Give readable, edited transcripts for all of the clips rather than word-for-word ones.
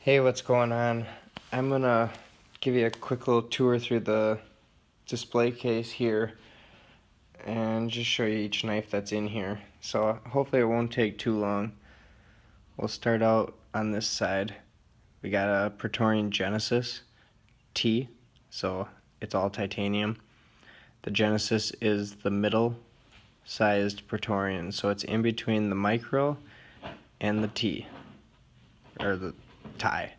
Hey, what's going on? I'm gonna give you a quick little tour through the display case here and just show you each knife that's in here. So hopefully it won't take too long. We'll start out on this side. We got a Praetorian Genesis T, so it's all titanium. The Genesis is the middle sized Praetorian, so it's in between the micro and the T, or the tie.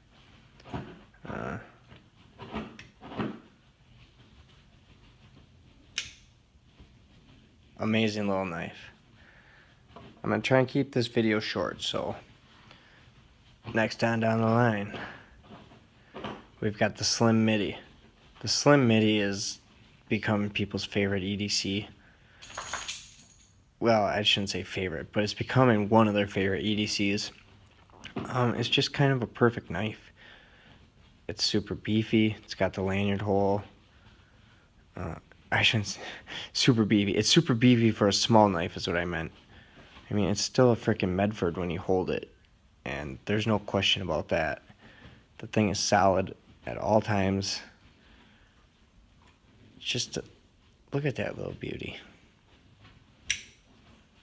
Amazing little knife. I'm going to try and keep this video short, so next on down the line, we've got the Slim Midi. The Slim Midi is become people's favorite EDC. Well, I shouldn't say favorite, but it's becoming one of their favorite EDCs. It's just kind of a perfect knife. It's super beefy. It's got the lanyard hole. I shouldn't say super beefy. It's super beefy for a small knife is what I meant. I mean, it's still a freaking Medford when you hold it, and there's no question about that. The thing is solid at all times. Just look at that little beauty.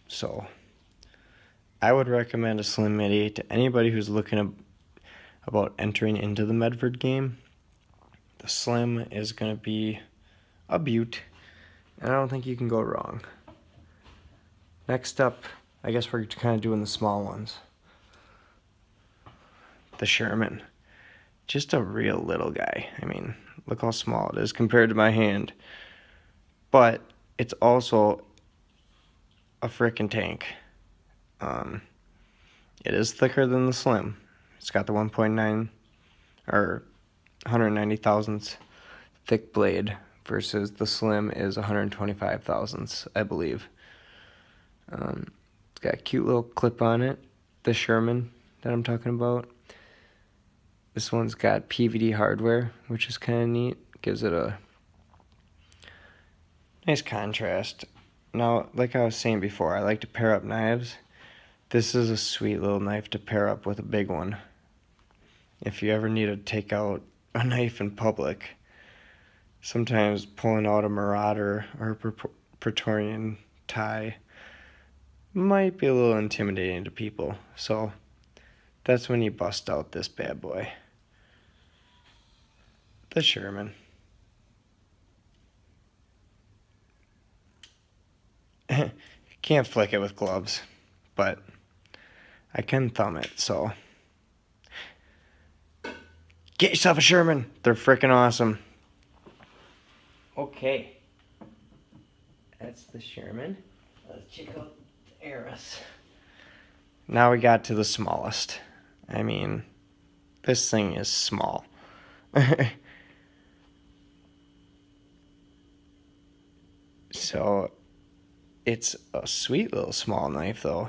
So, I would recommend a Slim Midi to anybody who's looking about entering into the Medford game. The Slim is going to be a beaut, and I don't think you can go wrong. Next up, I guess we're kind of doing the small ones. The Sherman. Just a real little guy. I mean, look how small it is compared to my hand. But it's also a frickin' tank. It is thicker than the Slim. It's got the 1.9 or 190 thousandths thick blade versus the Slim is 125 thousandths, I believe. It's got a cute little clip on it, the Sherman that I'm talking about. This one's got PVD hardware, which is kind of neat. Gives it a nice contrast. Now, like I was saying before, I like to pair up knives. This is a sweet little knife to pair up with a big one. If you ever need to take out a knife in public, sometimes pulling out a Marauder or a Praetorian tie might be a little intimidating to people. So that's when you bust out this bad boy. The Sherman. Can't flick it with gloves, but I can thumb it, so get yourself a Sherman. They're freaking awesome. Okay, that's the Sherman. Let's check out the Eris. Now we got to the smallest. I mean, this thing is small. So it's a sweet little small knife though,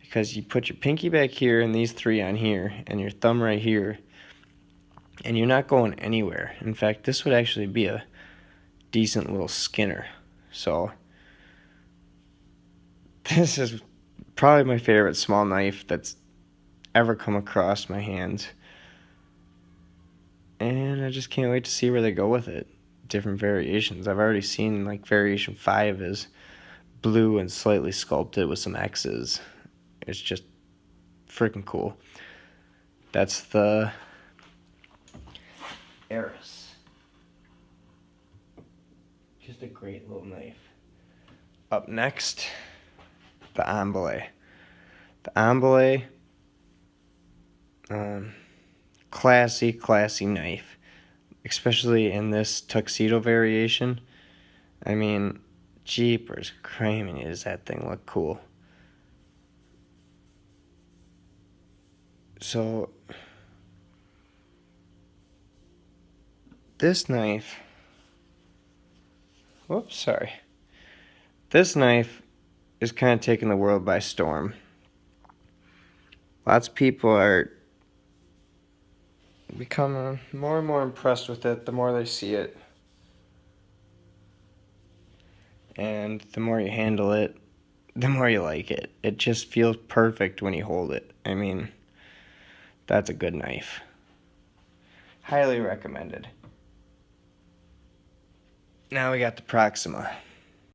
because you put your pinky back here and these three on here and your thumb right here, and you're not going anywhere. In fact, this would actually be a decent little Skinner. So this is probably my favorite small knife that's ever come across my hands, and I just can't wait to see where they go with it. Different variations. I've already seen like variation 5 is blue and slightly sculpted with some X's. It's just freaking cool. That's the Eris. Just a great little knife. Up next, the Emboulet. The Emboulet, classy knife. Especially in this tuxedo variation. I mean, jeepers creaming, does that thing look cool. So, this knife, this knife is kind of taking the world by storm. Lots of people are becoming more and more impressed with it the more they see it. And the more you handle it, the more you like it. It just feels perfect when you hold it. I mean, that's a good knife. Highly recommended. Now we got the Proxima.